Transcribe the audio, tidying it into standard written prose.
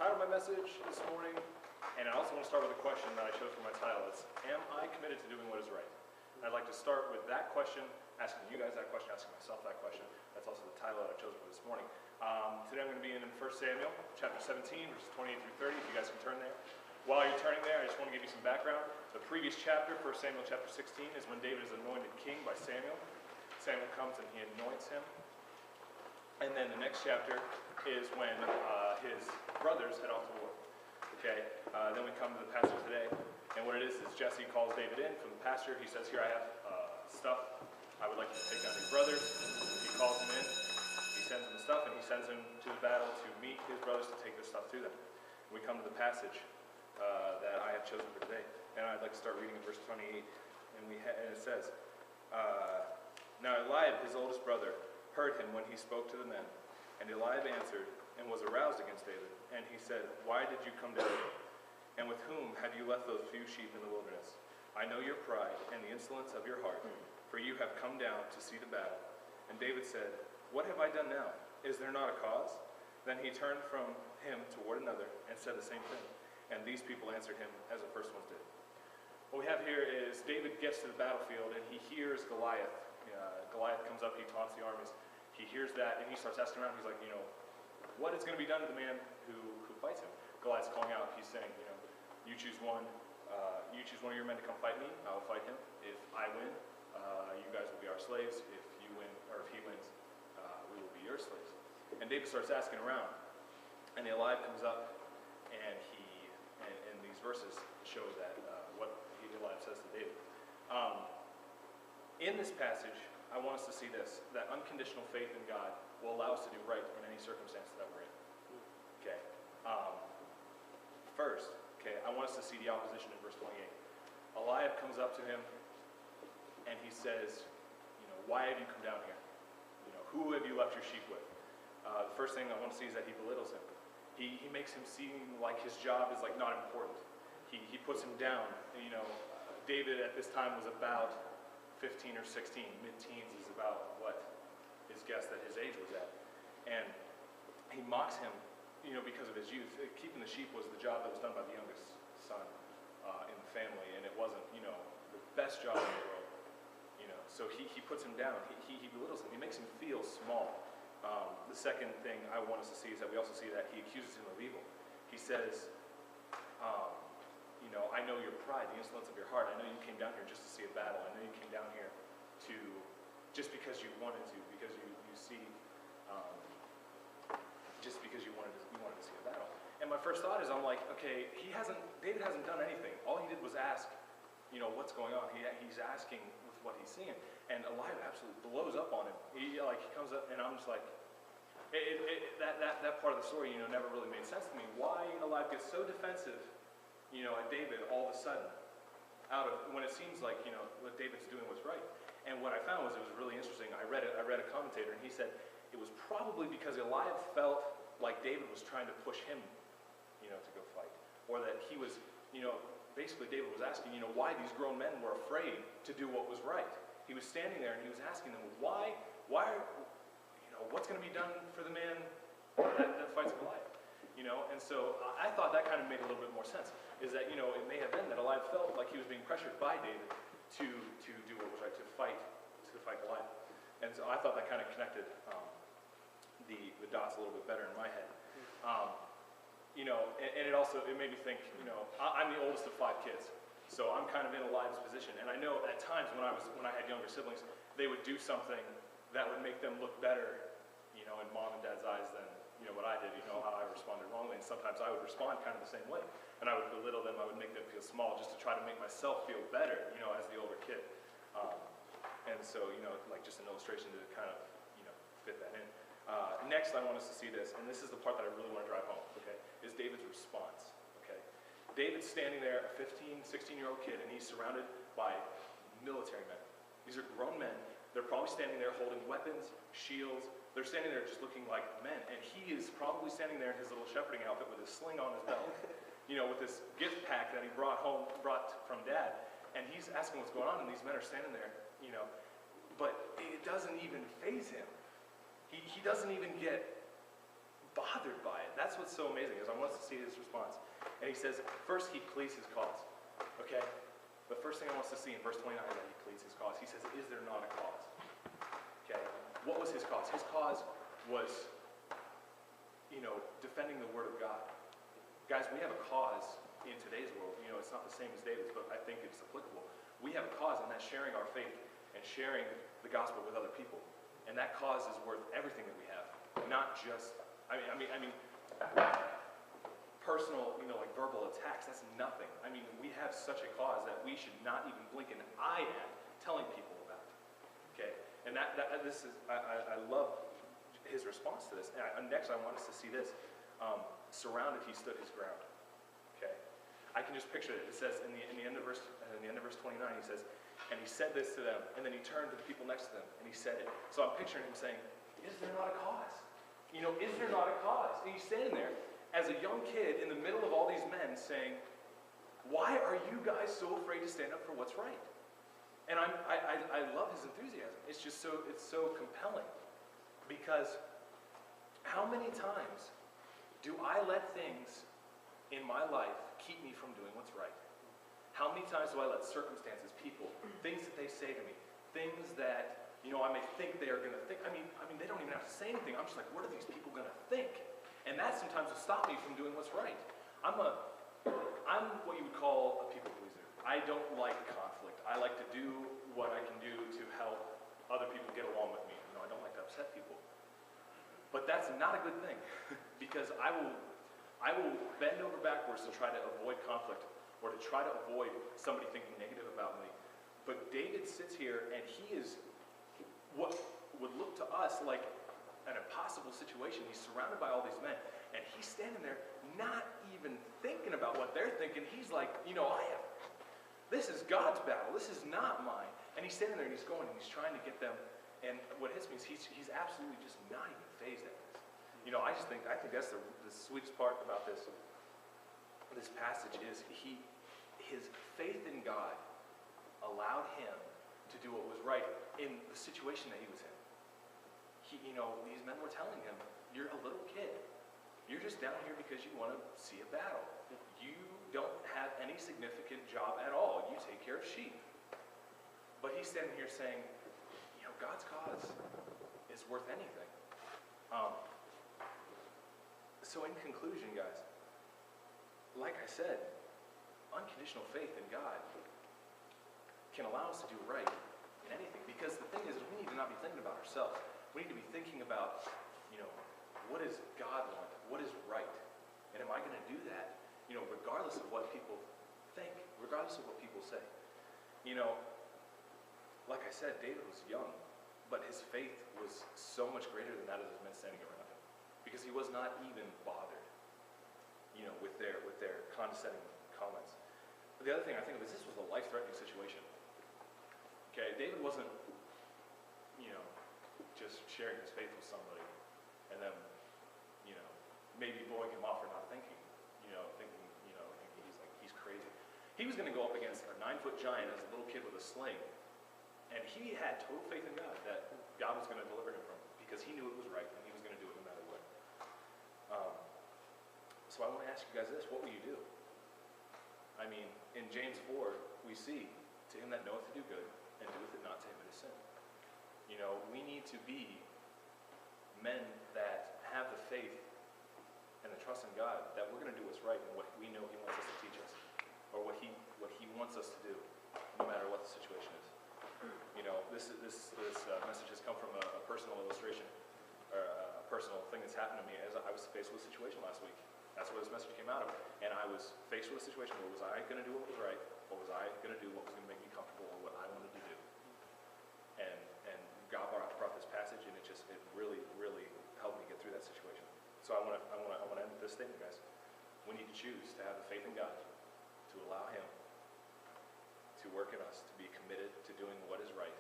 title of my message this morning, and I also want to start with a question that I chose for my title. It's, am I committed to doing what is right? And I'd like to start with that question, asking you guys that question, asking myself that question. That's also the title that I chose for this morning. Today I'm going to be in 1 Samuel, chapter 17, verses 28 through 30, if you guys can turn there. While you're turning there, I just want to give you some background. The previous chapter, 1 Samuel chapter 16, is when David is anointed king by Samuel. Samuel comes and he anoints him. And then the next chapter is when his brothers head off to war. Okay, then we come to the pasture today, and what it is Jesse calls David in from the pasture. He says, here I have stuff I would like you to take down to your brothers. He calls him in, he sends him the stuff, and he sends him to the battle to meet his brothers to take their stuff to them. We come to the passage that I have chosen for today, and I'd like to start reading in verse 28, and it says, now Eliab, his oldest brother, heard him when he spoke to the men, and Eliab answered and was aroused against David, and he said, why did you come down here? And with whom have you left those few sheep in the wilderness? I know your pride and the insolence of your heart, for you have come down to see the battle. And David said, what have I done now? Is there not a cause? Then he turned from him toward another and said the same thing. And these people answered him as the first ones did. What we have here is David gets to the battlefield and he hears Goliath. Goliath comes up, he taunts the armies. He hears that and he starts asking around. He's like, what is going to be done to the man who fights him? Goliath's calling out. He's saying, you choose one of your men to come fight me. I will fight him. If I win, you guys will be our slaves. If you win, or if he wins, we will be your slaves. And David starts asking around, and Eliab comes up, and these verses show that what Eliab says to David. In this passage, I want us to see this, that unconditional faith in God will allow us to do right in any circumstance that we're in. Okay. First, I want us to see the opposition in verse 28. Eliab comes up to him and he says, why have you come down here? Who have you left your sheep with? The first thing I want to see is that he belittles him. He makes him seem like his job is not important. He puts him down. David at this time was about 15 or 16. Mid-teens is about what his guess that his age was at. And he mocks him, because of his youth. Keeping the sheep was the job that was done by the youngest son in the family, and it wasn't, the best job in the world. So he puts him down. He belittles him. He makes him feel small. The second thing I want us to see is that we also see that he accuses him of evil. He says, I know your pride, the insolence of your heart. I know you came down here just to see a battle. I know you came down here just because you wanted to, because you see, just because you wanted to see a battle. And my first thought is, I'm like, okay, David hasn't done anything. All he did was ask, what's going on. He's asking with what he's seeing. And Eliab absolutely blows up on him. He comes up, and I'm just like, that part of the story, never really made sense to me. Why Eliab gets so defensive, at David all of a sudden, when it seems like, what David's doing was right. And what I found was, it was really interesting. I read a commentator, and he said it was probably because Eliab felt like David was trying to push him, to go fight. Or that he was, basically David was asking, why these grown men were afraid to do what was right. He was standing there and he was asking them, why, what's going to be done for the man that fights Goliath? And so I thought that kind of made a little bit more sense, is that, it may have been that Eliab felt like he was being pressured by David to do what was right, to fight Goliath. And so I thought that kind of connected the dots a little bit better in my head. And it made me think, I'm the oldest of 5 kids, so I'm kind of in Eliab's position. And I know at times when I had younger siblings, they would do something that would make them look better, in mom and dad's eyes than, what I did, how I responded wrongly. And sometimes I would respond kind of the same way. And I would belittle them, I would make them feel small just to try to make myself feel better, as the older kid. And so, just an illustration to kind of, fit that in. Next, I want us to see this, and this is the part that I really want to drive home, is David's response, David's standing there, a 15, 16-year-old kid, and he's surrounded by military men. These are grown men. They're probably standing there holding weapons, shields. They're standing there just looking like men, and he is probably standing there in his little shepherding outfit with his sling on his belt, with this gift pack that he brought from Dad, and he's asking what's going on, and these men are standing there, but it doesn't even faze him. He doesn't even get bothered by it. That's what's so amazing, is I want us to see his response. And he says, first he pleads his cause. Okay? The first thing I want us to see in verse 29 is that he pleads his cause. He says, is there not a cause? Okay? What was his cause? His cause was, defending the word of God. Guys, we have a cause in today's world. It's not the same as David's, but I think it's applicable. We have a cause, and that's sharing our faith and sharing the gospel with other people. And that cause is worth everything that we have. Not just, personal, like verbal attacks. That's nothing. We have such a cause that we should not even blink an eye at telling people about. Okay? And I love his response to this. And next, I want us to see this. Surrounded, he stood his ground. Okay? I can just picture it. It says in the end of verse 29, he says, and he said this to them, and then he turned to the people next to them, and he said it. So I'm picturing him saying, is there not a cause? Is there not a cause? And he's standing there as a young kid in the middle of all these men saying, why are you guys so afraid to stand up for what's right? And I love his enthusiasm. It's so compelling, because how many times do I let things in my life keep me from doing what's right? How many times do I let circumstances, people, things that they say to me, things that, I may think they are going to think. They don't even have to say anything. I'm just like, what are these people going to think? And that sometimes will stop me from doing what's right. I'm what you would call a people pleaser. I don't like conflict. I like to do what I can do to help other people get along with me. I don't like to upset people. But that's not a good thing, because I will bend over backwards to try to avoid conflict, or to try to avoid somebody thinking negative about me. But David sits here, and he is what would look to us like an impossible situation. He's surrounded by all these men, and he's standing there not even thinking about what they're thinking. He's like, this is God's battle. This is not mine. And he's standing there, and he's going, and he's trying to get them. And what hits me is he's absolutely just not even fazed at this. I think that's the sweetest part about this passage is his faith in God allowed him to do what was right in the situation that he was in. These men were telling him, you're a little kid. You're just down here because you want to see a battle. You don't have any significant job at all. You take care of sheep. But he's standing here saying, God's cause is worth anything. So in conclusion, guys, like I said, unconditional faith in God can allow us to do right in anything. Because the thing is, we need to not be thinking about ourselves. We need to be thinking about, what does God want? What is right? And am I going to do that, regardless of what people think, regardless of what people say? Like I said, David was young, but his faith was so much greater than that of the men standing around him, because he was not even bothered, with their condescending comments. But the other thing I think of is this was a life-threatening situation. Okay, David wasn't, just sharing his faith with somebody, and then, maybe blowing him off for not thinking, thinking he's crazy. He was going to go up against a 9-foot giant as a little kid with a sling, and he had total faith in God that God was going to deliver him from it, because he knew it was right, and he was going to do it no matter what. So I want to ask you guys this: what will you do? In James 4, we see, to him that knoweth to do good, and doeth it not, to him it is sin. We need to be men that have the faith and the trust in God that we're going to do what's right and what we know he wants us to teach us, or what he wants us to do, no matter what the situation is. This message has come from a personal illustration, or a personal thing that's happened to me as I was faced with a situation last week. That's where this message came out of. And I was faced with a situation where was I going to do what was right, or was I going to do what was going to make me comfortable, or what I wanted to do? And God brought this passage, and it really, really helped me get through that situation. So I want to end with this statement, guys. We need to choose to have the faith in God, to allow him to work in us, to be committed to doing what is right,